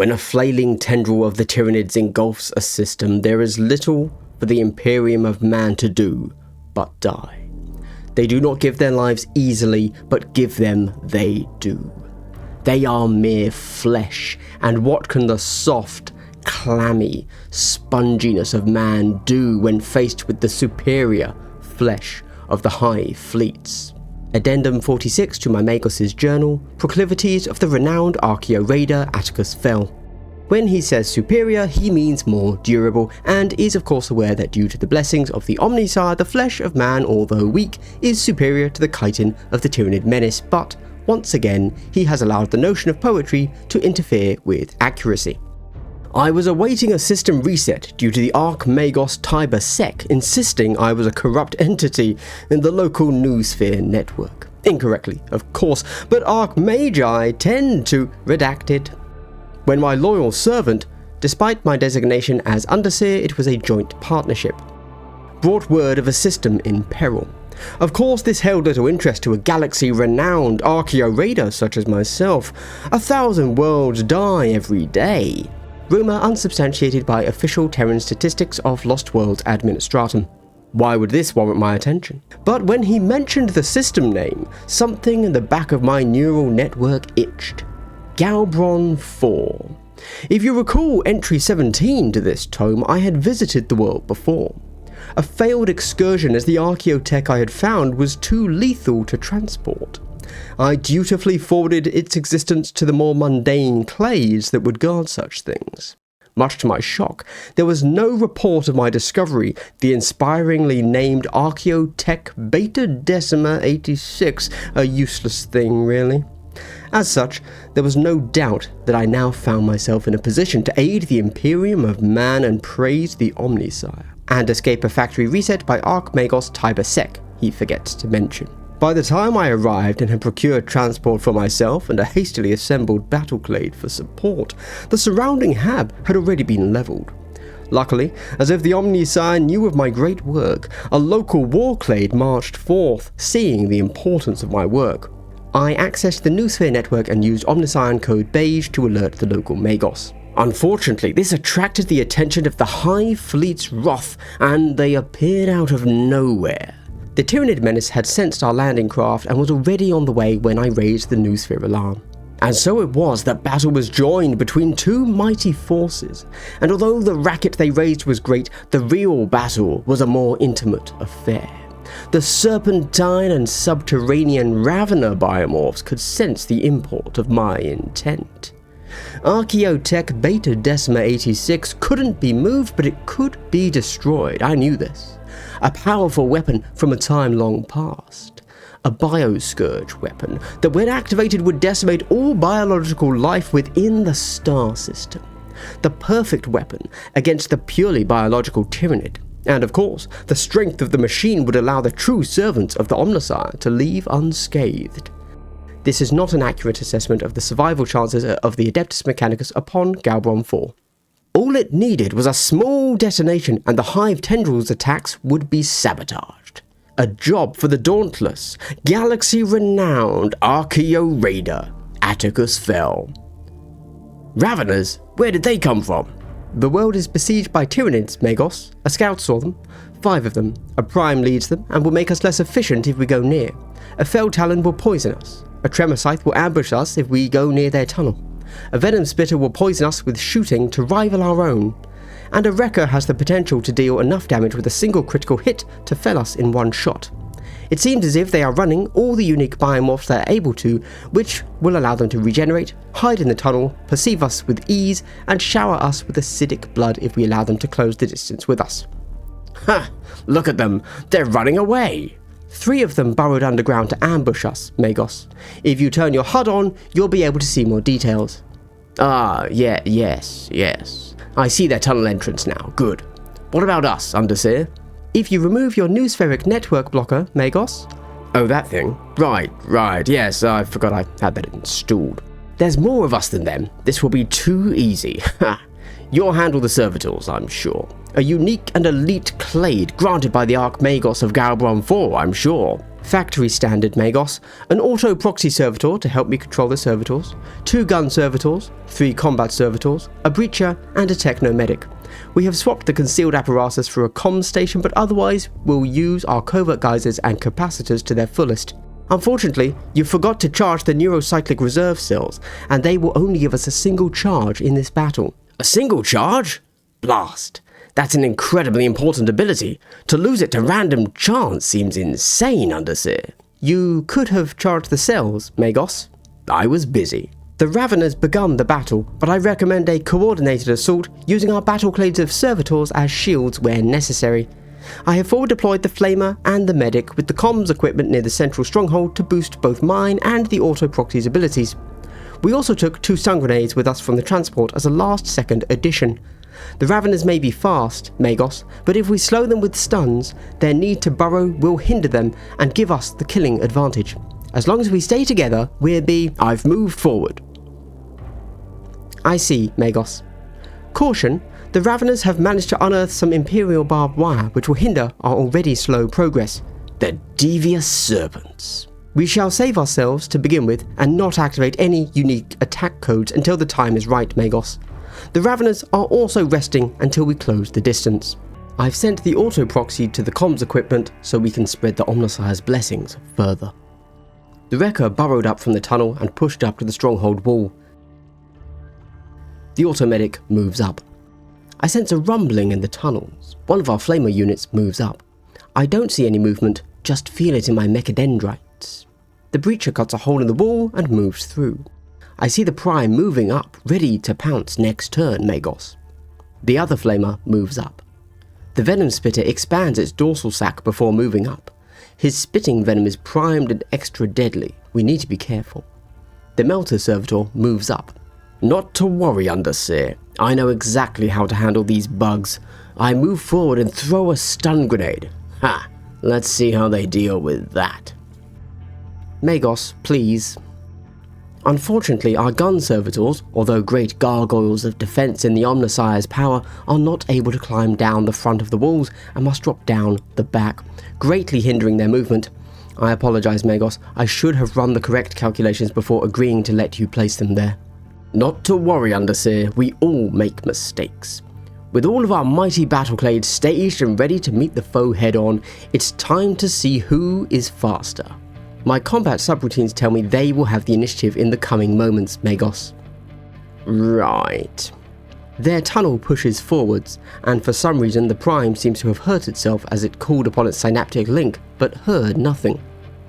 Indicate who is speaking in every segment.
Speaker 1: When a flailing tendril of the Tyranids engulfs a system, there is little for the Imperium of Man to do but die. They do not give their lives easily, but give them they do. They are mere flesh, and what can the soft, clammy sponginess of man do when faced with the superior flesh of the high fleets? Addendum 46 to my Magos's journal, Proclivities of the Renowned Archeotech Raider Atticus Fel. When he says superior, he means more durable, and is of course aware that due to the blessings of the Omnissiah, the flesh of man, although weak, is superior to the chitin of the Tyranid menace, but once again, he has allowed the notion of poetry to interfere with accuracy. I was awaiting a system reset due to the Archmagos Tiber Sec insisting I was a corrupt entity in the local noosphere network. Incorrectly, of course, but Archmagi tend to redact it. When my loyal servant, despite my designation as Underseer, it was a joint partnership, brought word of a system in peril. Of course, this held little interest to a galaxy-renowned Archeotech Raider such as myself. 1,000 worlds die every day. Rumour unsubstantiated by official Terran statistics of Lost Worlds Administratum. Why would this warrant my attention? But when he mentioned the system name, something in the back of my neural network itched. Galbron 4. If you recall entry 17 to this tome, I had visited the world before. A failed excursion as the archaeotech I had found was too lethal to transport. I dutifully forwarded its existence to the more mundane clades that would guard such things. Much to my shock, there was no report of my discovery, the inspiringly named Archeotech Beta Decima 86, a useless thing really. As such, there was no doubt that I now found myself in a position to aid the Imperium of Man and praise the Omnissiah, and escape a factory reset by Archmagos Tiber Sec, he forgets to mention. By the time I arrived and had procured transport for myself and a hastily assembled Battleclade for support, the surrounding hab had already been levelled. Luckily, as if the Omnissiah knew of my great work, a local warclade marched forth, seeing the importance of my work. I accessed the noosphere network and used Omnissiah code beige to alert the local Magos. Unfortunately, this attracted the attention of the High Fleet's wrath, and they appeared out of nowhere. The Tyranid menace had sensed our landing craft and was already on the way when I raised the noosphere alarm. And so it was that battle was joined between two mighty forces, and although the racket they raised was great, the real battle was a more intimate affair. The serpentine and subterranean Ravener biomorphs could sense the import of my intent. Archeotech Beta Decima 86 couldn't be moved, but it could be destroyed. I knew this. A powerful weapon from a time long past. A bioscourge weapon that when activated would decimate all biological life within the star system. The perfect weapon against the purely biological Tyranid. And of course, the strength of the machine would allow the true servants of the Omnissiah to leave unscathed. This is not an accurate assessment of the survival chances of the Adeptus Mechanicus upon Galbron 4. All it needed was a small detonation and the Hive Tendrils' attacks would be sabotaged. A job for the dauntless, galaxy-renowned Archeotech Raider, Atticus Fel. Raveners? Where did they come from? The world is besieged by Tyranids, Magos. A scout saw them. 5 of them. A prime leads them and will make us less efficient if we go near. A Fel Talon will poison us. A Tremor Scythe will ambush us if we go near their tunnel. A Venom Splitter will poison us with shooting to rival our own. And a Wrecker has the potential to deal enough damage with a single critical hit to fell us in one shot. It seems as if they are running all the unique biomorphs they are able to, which will allow them to regenerate, hide in the tunnel, perceive us with ease, and shower us with acidic blood if we allow them to close the distance with us. Ha! Look at them! They're running away! 3 of them burrowed underground to ambush us, Magos. If you turn your HUD on, you'll be able to see more details. Ah, yes. I see their tunnel entrance now. Good. What about us, Underseer? If you remove your noospheric network blocker, Magos. Oh, that thing? Right, yes, I forgot I had that installed. There's more of us than them. This will be too easy. Ha! You'll handle the servitors, I'm sure. A unique and elite clade granted by the Archmagos of Galbron 4, I'm sure. Factory standard Magos, an auto proxy servitor to help me control the servitors, 2 gun servitors, 3 combat servitors, a breacher, and a technomedic. We have swapped the concealed apparatus for a comm station, but otherwise we'll use our covert geysers and capacitors to their fullest. Unfortunately, you forgot to charge the neurocyclic reserve cells, and they will only give us a single charge in this battle. A single charge? Blast! That's an incredibly important ability. To lose it to random chance seems insane, Underseer. You could have charged the cells, Magos. I was busy. The Raveners begun the battle, but I recommend a coordinated assault using our Battleclades of servitors as shields where necessary. I have forward deployed the Flamer and the Medic with the comms equipment near the central stronghold to boost both mine and the auto proxy's abilities. We also took 2 stun grenades with us from the transport as a last-second addition. The Raveners may be fast, Magos, but if we slow them with stuns, their need to burrow will hinder them and give us the killing advantage. As long as we stay together, we'll be... I've moved forward. I see, Magos. Caution, the Raveners have managed to unearth some Imperial barbed wire which will hinder our already slow progress. The devious serpents. We shall save ourselves to begin with and not activate any unique attack codes until the time is right, Magos. The Raveners are also resting until we close the distance. I've sent the auto proxy to the comms equipment so we can spread the Omnissiah's blessings further. The Wrecker burrowed up from the tunnel and pushed up to the stronghold wall. The automedic moves up. I sense a rumbling in the tunnels. One of our Flamer units moves up. I don't see any movement, just feel it in my mechadendrites. The breacher cuts a hole in the wall and moves through. I see the Prime moving up, ready to pounce next turn, Magos. The other Flamer moves up. The Venom Spitter expands its dorsal sac before moving up. His spitting venom is primed and extra deadly. We need to be careful. The Melter Servitor moves up. Not to worry, Underseer. I know exactly how to handle these bugs. I move forward and throw a stun grenade. Ha! Let's see how they deal with that. Magos, please. Unfortunately, our gun servitors, although great gargoyles of defense in the Omnissiah's power, are not able to climb down the front of the walls and must drop down the back, greatly hindering their movement. I apologize, Magos. I should have run the correct calculations before agreeing to let you place them there. Not to worry, Underseer. We all make mistakes. With all of our mighty Battleclades staged and ready to meet the foe head-on, it's time to see who is faster. My combat subroutines tell me they will have the initiative in the coming moments, Magos. Right. Their tunnel pushes forwards, and for some reason the Prime seems to have hurt itself as it called upon its synaptic link, but heard nothing.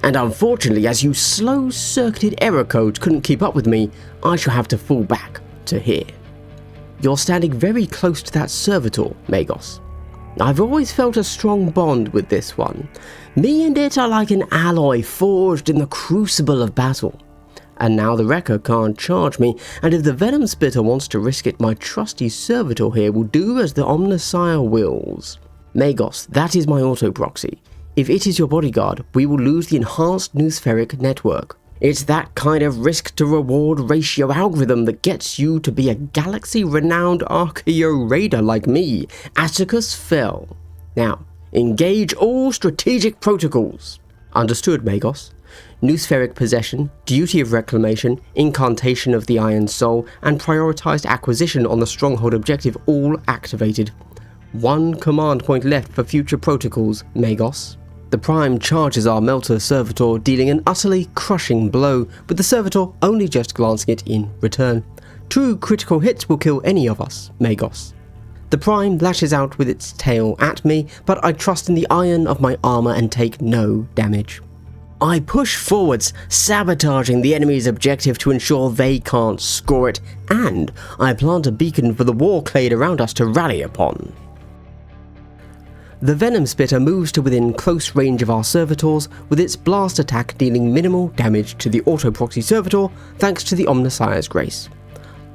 Speaker 1: And unfortunately, as you slow-circuited error codes couldn't keep up with me, I shall have to fall back to here. You're standing very close to that servitor, Magos. I've always felt a strong bond with this one. Me and it are like an alloy forged in the crucible of battle. And now the Wrecker can't charge me, and if the Venom Spitter wants to risk it, my trusty servitor here will do as the Omnissiah wills. Magos, that is my auto-proxy. If it is your bodyguard, we will lose the enhanced noospheric network. It's that kind of risk-to-reward ratio algorithm that gets you to be a galaxy-renowned Archeotech Raider like me, Atticus Fel. Now, engage all strategic protocols. Understood, Magos. Noospheric possession, duty of reclamation, incantation of the Iron Soul, and prioritized acquisition on the stronghold objective all activated. 1 command point left for future protocols, Magos. The Prime charges our Melter Servitor, dealing an utterly crushing blow, with the Servitor only just glancing it in return. 2 critical hits will kill any of us, Magos. The Prime lashes out with its tail at me, but I trust in the iron of my armor and take no damage. I push forwards, sabotaging the enemy's objective to ensure they can't score it, and I plant a beacon for the Warclade around us to rally upon. The Venom Spitter moves to within close range of our servitors, with its blast attack dealing minimal damage to the auto-proxy servitor thanks to the Omnissiah's grace.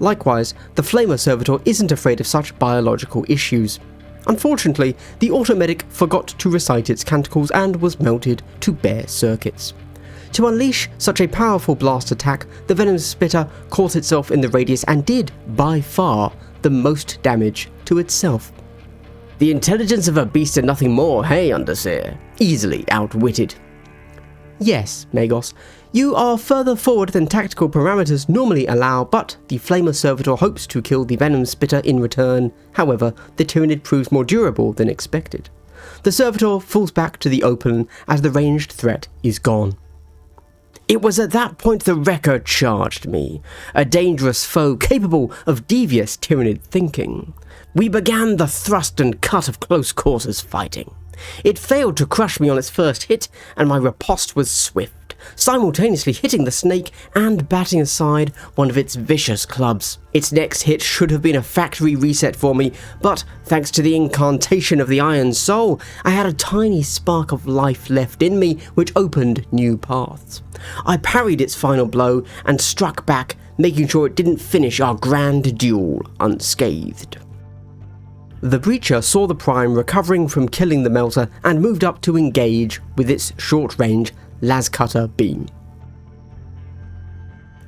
Speaker 1: Likewise, the Flamer Servitor isn't afraid of such biological issues. Unfortunately, the Automedic forgot to recite its canticles and was melted to bare circuits. To unleash such a powerful blast attack, the Venom Spitter caught itself in the radius and did, by far, the most damage to itself. The intelligence of a beast and nothing more, hey, Underseer? Easily outwitted. Yes, Magos, you are further forward than tactical parameters normally allow, but the Flamer Servitor hopes to kill the Venom Spitter in return. However, the Tyranid proves more durable than expected. The Servitor falls back to the open as the ranged threat is gone. It was at that point the Wrecker charged me, a dangerous foe capable of devious Tyranid thinking. We began the thrust and cut of close quarters fighting. It failed to crush me on its first hit, and my riposte was swift, simultaneously hitting the snake and batting aside one of its vicious clubs. Its next hit should have been a factory reset for me, but thanks to the incantation of the Iron Soul, I had a tiny spark of life left in me which opened new paths. I parried its final blow and struck back, making sure it didn't finish our grand duel unscathed. The Breacher saw the Prime recovering from killing the Melter and moved up to engage with its short-range Lascutter beam.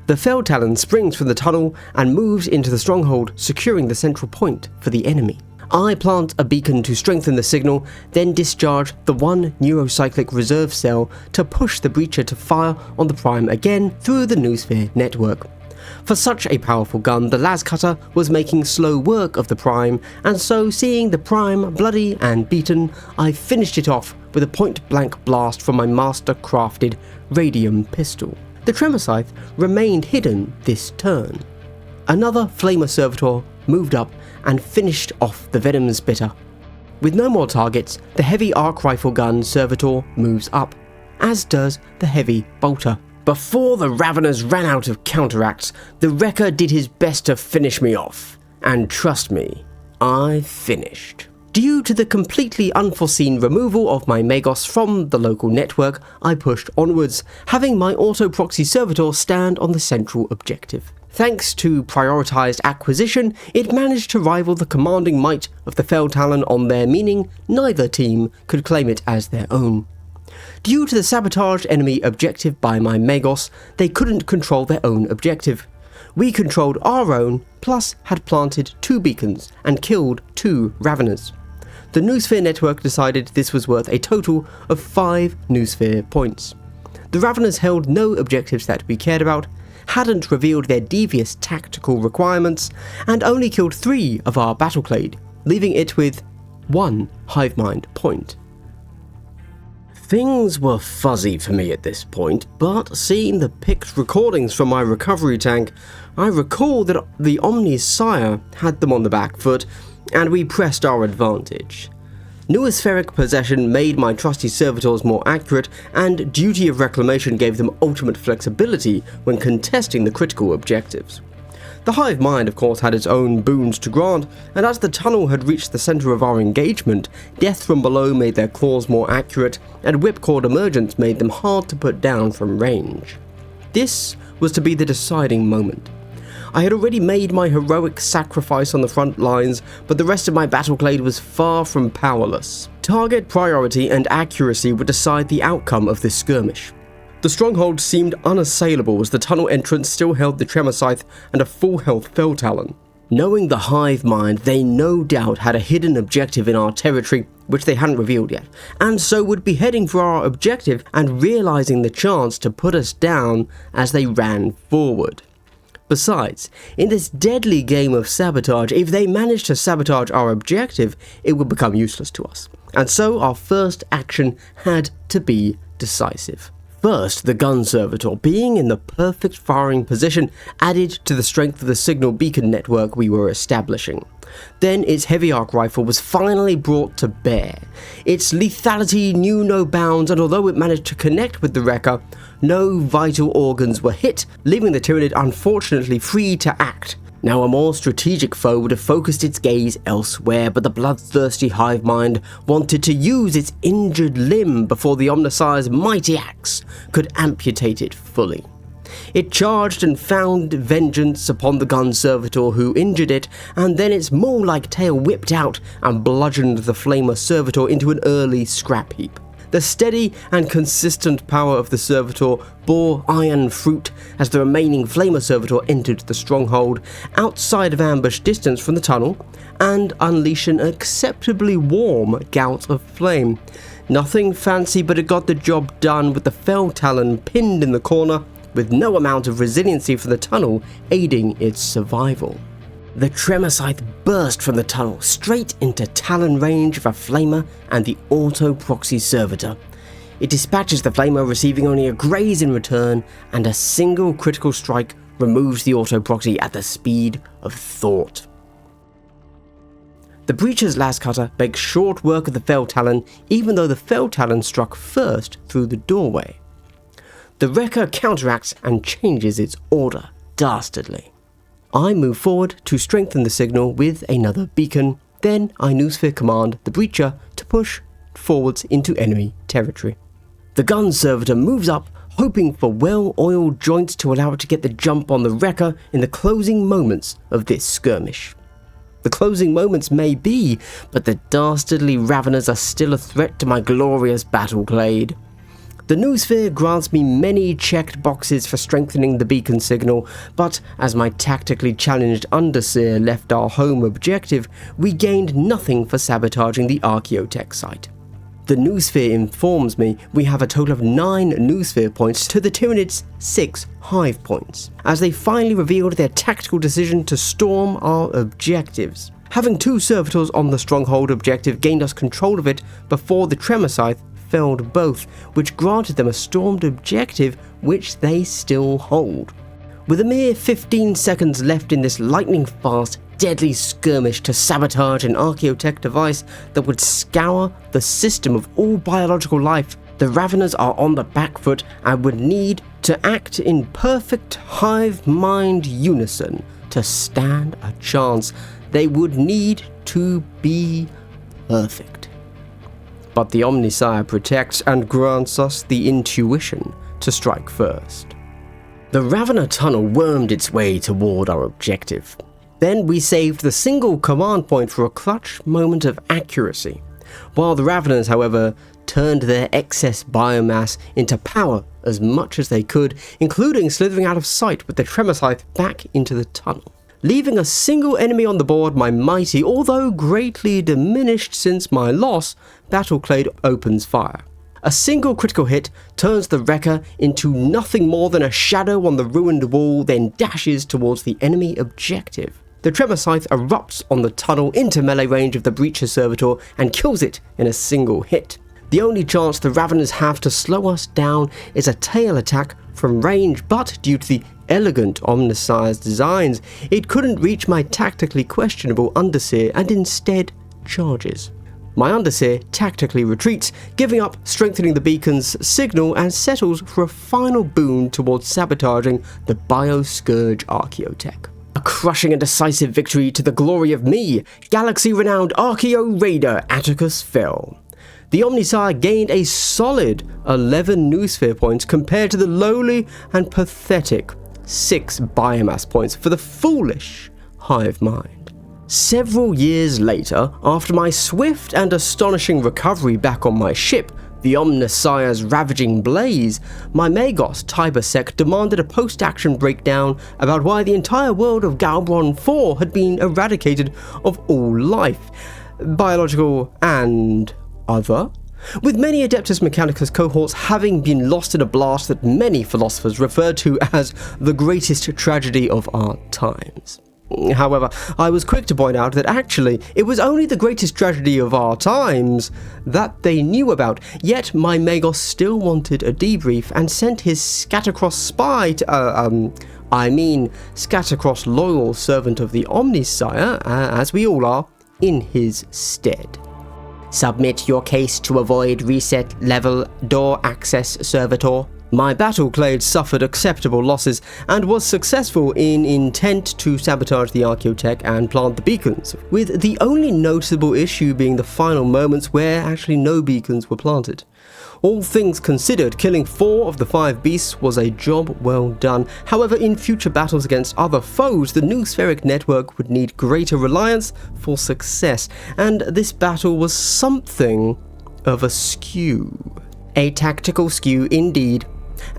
Speaker 1: The Fel Talon springs from the tunnel and moves into the stronghold, securing the central point for the enemy. I plant a beacon to strengthen the signal, then discharge the one neurocyclic reserve cell to push the Breacher to fire on the Prime again through the Noosphere network. For such a powerful gun, the Lascutter was making slow work of the Prime, and so seeing the Prime bloody and beaten, I finished it off with a point-blank blast from my master-crafted radium pistol. The Tremor Scythe remained hidden this turn. Another Flamer Servitor moved up and finished off the Venom Spitter. With no more targets, the heavy arc rifle gun Servitor moves up, as does the heavy bolter. Before the Raveners ran out of counteracts, the Wrecker did his best to finish me off. And trust me, I finished. Due to the completely unforeseen removal of my Magos from the local network, I pushed onwards, having my auto-proxy Servitor stand on the central objective. Thanks to prioritized acquisition, it managed to rival the commanding might of the Fel Talon on there, meaning neither team could claim it as their own. Due to the sabotaged enemy objective by my Magos, they couldn't control their own objective. We controlled our own, plus had planted 2 beacons and killed 2 Raveners. The Noosphere network decided this was worth a total of 5 Noosphere points. The Raveners held no objectives that we cared about, hadn't revealed their devious tactical requirements, and only killed 3 of our Battleclade, leaving it with 1 Hivemind point. Things were fuzzy for me at this point, but seeing the picked recordings from my recovery tank, I recall that the Omni's sire had them on the back foot, and we pressed our advantage. Noospheric possession made my trusty servitors more accurate, and Duty of Reclamation gave them ultimate flexibility when contesting the critical objectives. The Hive Mind, of course, had its own boons to grant, and as the tunnel had reached the centre of our engagement, death from below made their claws more accurate, and whipcord emergence made them hard to put down from range. This was to be the deciding moment. I had already made my heroic sacrifice on the front lines, but the rest of my Battleclade was far from powerless. Target priority and accuracy would decide the outcome of this skirmish. The stronghold seemed unassailable as the tunnel entrance still held the Tremor Scythe and a full health Fel Talon. Knowing the Hive Mind, they no doubt had a hidden objective in our territory which they hadn't revealed yet, and so would be heading for our objective and realizing the chance to put us down as they ran forward. Besides, in this deadly game of sabotage, if they managed to sabotage our objective, it would become useless to us, and so our first action had to be decisive. First, the gun servitor, being in the perfect firing position, added to the strength of the signal beacon network we were establishing. Then its heavy arc rifle was finally brought to bear. Its lethality knew no bounds, and although it managed to connect with the Wrecker, no vital organs were hit, leaving the Tyranid unfortunately free to act. Now, a more strategic foe would have focused its gaze elsewhere, but the bloodthirsty Hive Mind wanted to use its injured limb before the Omnissire's mighty axe could amputate it fully. It charged and found vengeance upon the gun servitor who injured it, and then its mole-like tail whipped out and bludgeoned the Flamer Servitor into an early scrap heap. The steady and consistent power of the Servitor bore iron fruit as the remaining Flamer Servitor entered the stronghold outside of ambush distance from the tunnel and unleashed an acceptably warm gout of flame. Nothing fancy, but it got the job done with the Fel Talon pinned in the corner, with no amount of resiliency from the tunnel aiding its survival. The Tremor Scythe burst from the tunnel straight into Talon range of a Flamer and the Auto Proxy Servitor. It dispatches the Flamer, receiving only a graze in return, and a single critical strike removes the Auto Proxy at the speed of thought. The Breacher's Lascutter makes short work of the Fel Talon, even though the Fel Talon struck first through the doorway. The Wrecker counteracts and changes its order dastardly. I move forward to strengthen the signal with another beacon, then I Noosphere command the Breacher to push forwards into enemy territory. The Gun Servitor moves up, hoping for well-oiled joints to allow it to get the jump on the Wrecker in the closing moments of this skirmish. The closing moments may be, but the dastardly Raveners are still a threat to my glorious Battleclade. The Noosphere grants me many checked boxes for strengthening the beacon signal, but as my tactically challenged Underseer left our home objective, we gained nothing for sabotaging the Archeotech site. The Noosphere informs me we have a total of 9 Noosphere points to the Tyranids' 6 hive points, as they finally revealed their tactical decision to storm our objectives. Having 2 servitors on the stronghold objective gained us control of it before the Tremor Scythe felled both, which granted them a stormed objective which they still hold. With a mere 15 seconds left in this lightning-fast, deadly skirmish to sabotage an Archeotech device that would scour the system of all biological life, the Raveners are on the back foot and would need to act in perfect hive mind unison to stand a chance. They would need to be perfect. But the Omnisire protects and grants us the intuition to strike first. The Ravener tunnel wormed its way toward our objective. Then we saved the single command point for a clutch moment of accuracy, while the Raveners, however, turned their excess biomass into power as much as they could, including slithering out of sight with the Tremor Scythe back into the tunnel. Leaving a single enemy on the board, my mighty, although greatly diminished since my loss, Battleclade opens fire. A single critical hit turns the Wrecker into nothing more than a shadow on the ruined wall, then dashes towards the enemy objective. The Tremor Scythe erupts on the tunnel into melee range of the Breacher Servitor and kills it in a single hit. The only chance the Raveners have to slow us down is a tail attack from range, but due to the elegant Omnisire's designs, it couldn't reach my tactically questionable Underseer and instead charges. My Underseer tactically retreats, giving up strengthening the beacon's signal, and settles for a final boon towards sabotaging the Bioscourge Archeotech. A crushing and decisive victory to the glory of me, Galaxy-renowned Archeo Raider Atticus Fel. The Omnisire gained a solid 11 Noosphere points compared to the lowly and pathetic 6 biomass points for the foolish hive mind. Several years later, after my swift and astonishing recovery back on my ship, the Omnisire's ravaging blaze, my Magos Tybersec demanded a post-action breakdown about why the entire world of Galbron 4 had been eradicated of all life, biological and other, with many Adeptus Mechanicus cohorts having been lost in a blast that many philosophers refer to as the greatest tragedy of our times. However, I was quick to point out that actually it was only the greatest tragedy of our times that they knew about, yet my Magos still wanted a debrief and sent his Scattercross spy to, Scattercross loyal servant of the Omnisire, as we all are, in his stead. Submit your case to avoid reset level door access servitor. My Battleclade suffered acceptable losses and was successful in intent to sabotage the Archeotech and plant the beacons, with the only noticeable issue being the final moments where actually no beacons were planted. All things considered, killing 4 of the 5 beasts was a job well done. However, in future battles against other foes, the Noospheric network would need greater reliance for success, and this battle was something of a skew. A tactical skew indeed.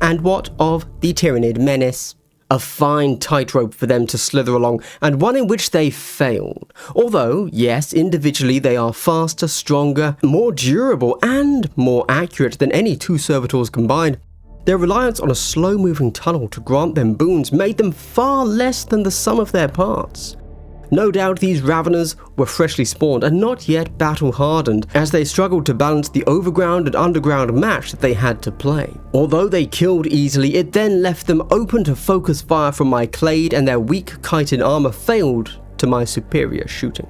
Speaker 1: And what of the Tyranid menace? A fine tightrope for them to slither along, and one in which they failed. Although, yes, individually they are faster, stronger, more durable, and more accurate than any two servitors combined, their reliance on a slow-moving tunnel to grant them boons made them far less than the sum of their parts. No doubt these Raveners were freshly spawned and not yet battle-hardened, as they struggled to balance the overground and underground match that they had to play. Although they killed easily, it then left them open to focus fire from my Clade, and their weak chitin armor failed to my superior shooting.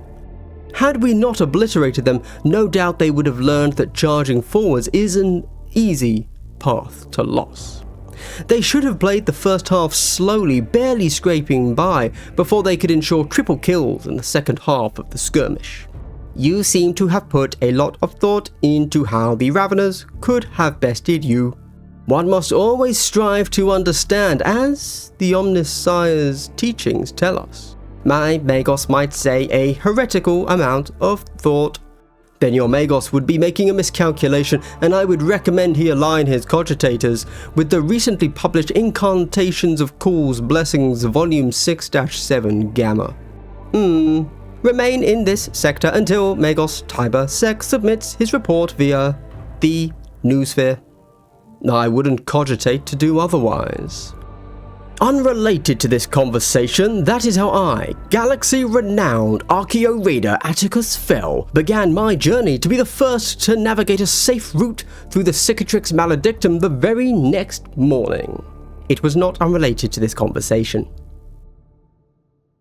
Speaker 1: Had we not obliterated them, no doubt they would have learned that charging forwards is an easy path to loss. They should have played the first half slowly, barely scraping by, before they could ensure triple kills in the second half of the skirmish. You seem to have put a lot of thought into how the Raveners could have bested you. One must always strive to understand, as the Omnissiah's teachings tell us. My Magos might say a heretical amount of thought. Then your Magos would be making a miscalculation, and I would recommend he align his cogitators with the recently published Incantations of Calls Blessings Volume 6-7 Gamma. Remain in this sector until Magos Tiber Sec submits his report via the Noosphere. I wouldn't cogitate to do otherwise. Unrelated to this conversation, that is how I, Galaxy-renowned Archeotech Raider Atticus Fel, began my journey to be the first to navigate a safe route through the Cicatrix Maledictum the very next morning. It was not unrelated to this conversation.